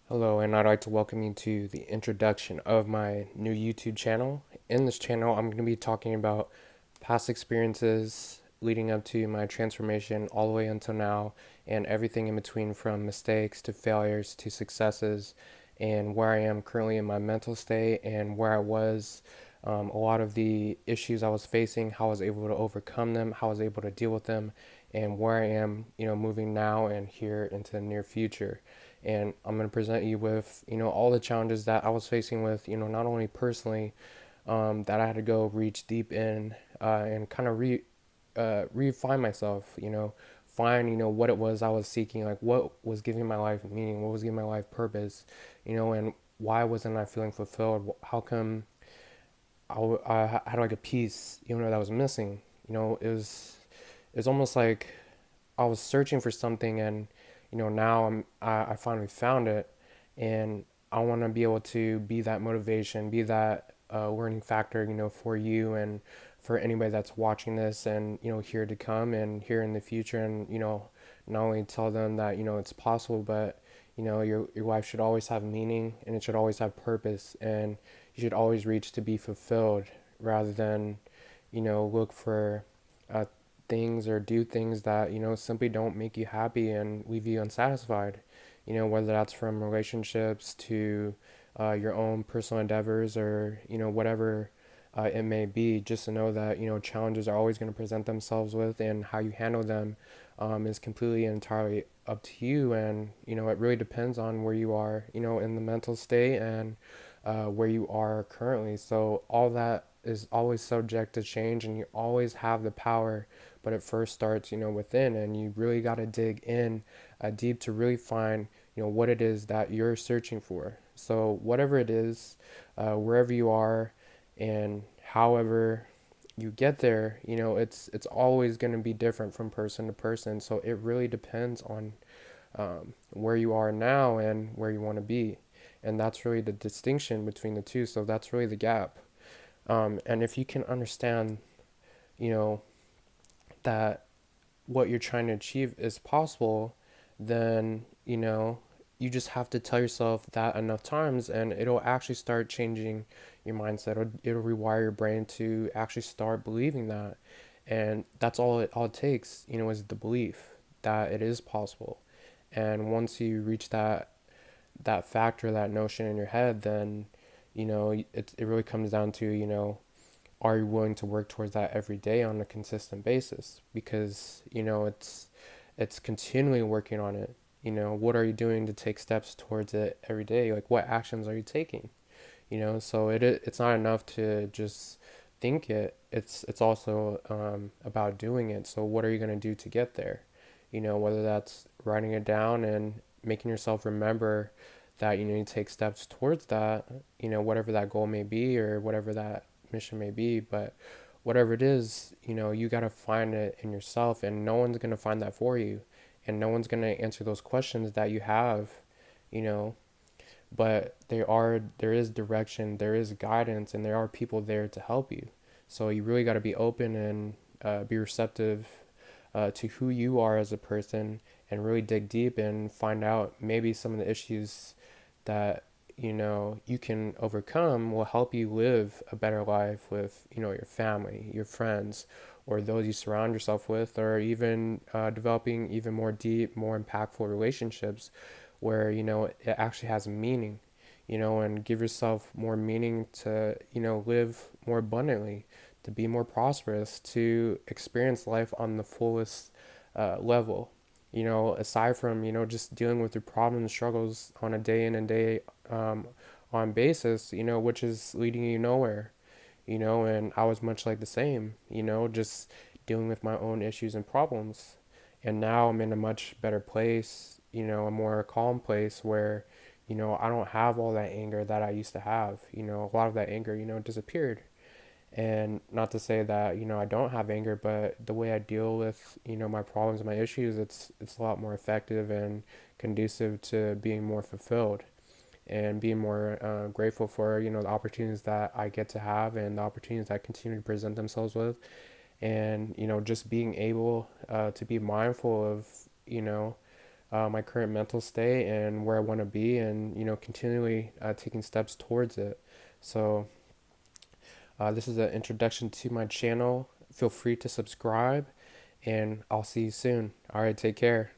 Hello, and I'd like to welcome you to the introduction of my new YouTube channel. In this channel, I'm going to be talking about past experiences leading up to my transformation all the way until now, and everything in between from mistakes to failures to successes, and where I am currently in my mental state and where I was, a lot of the issues I was facing, how I was able to overcome them, how I was able to deal with them, and where I am, moving now and here into the near future. And I'm going to present you with, all the challenges that I was facing with, not only personally, that I had to go reach deep in and kind of refine myself, find, what it was I was seeking, like what was giving my life meaning, what was giving my life purpose, and why wasn't I feeling fulfilled? How come I had like a piece, that was missing? It was almost like I was searching for something, and now I finally found it, and I want to be able to be that motivation, be that learning factor, for you and for anybody that's watching this, and here to come and here in the future, and not only tell them that it's possible, but your life should always have meaning and it should always have purpose, and you should always reach to be fulfilled rather than look for uh, things or do things that simply don't make you happy and leave you unsatisfied, whether that's from relationships to your own personal endeavors, or whatever it may be. Just to know that challenges are always going to present themselves with, and how you handle them is completely and entirely up to you. And it really depends on where you are in the mental state, and where you are currently. So all that is always subject to change, and you always have the power, but it first starts within, and you really got to dig in deep to really find what it is that you're searching for. So whatever it is, wherever you are, and however you get there, it's always going to be different from person to person. So it really depends on where you are now and where you want to be. And that's really the distinction between the two. So that's really the gap. And if you can understand, you know, that what you're trying to achieve is possible, then, you just have to tell yourself that enough times, and it'll actually start changing your mindset. It'll rewire your brain to actually start believing that. And that's all it takes, is the belief that it is possible. And once you reach that factor, that notion in your head, then it really comes down to are you willing to work towards that every day on a consistent basis? Because it's continually working on it. What are you doing to take steps towards it every day? Like, what actions are you taking? So it's not enough to just think it. It's also about doing it. So what are you going to do to get there? Whether that's writing it down and making yourself remember that you need to take steps towards that, whatever that goal may be or whatever that mission may be. But whatever it is, you got to find it in yourself, and no one's going to find that for you, and no one's going to answer those questions that you have, you know but there is direction, there is guidance, and there are people there to help you. So you really got to be open and be receptive to who you are as a person, and really dig deep and find out maybe some of the issues that you can overcome will help you live a better life with your family, your friends, or those you surround yourself with, or even developing even more deep, more impactful relationships where it actually has meaning, and give yourself more meaning to live more abundantly, to be more prosperous, to experience life on the fullest level, aside from just dealing with your problems and struggles on a day in and day on basis, which is leading you nowhere. And I was much like the same, just dealing with my own issues and problems. And now I'm in a much better place, a more calm place where, I don't have all that anger that I used to have. A lot of that anger, disappeared. And not to say that, I don't have anger, but the way I deal with, my problems and my issues, it's a lot more effective and conducive to being more fulfilled, and being more grateful for the opportunities that I get to have, and the opportunities that continue to present themselves with, and just being able to be mindful of my current mental state and where I want to be, and continually taking steps towards it. So this is an introduction to my channel. Feel free to subscribe, and I'll see you soon. All right, take care.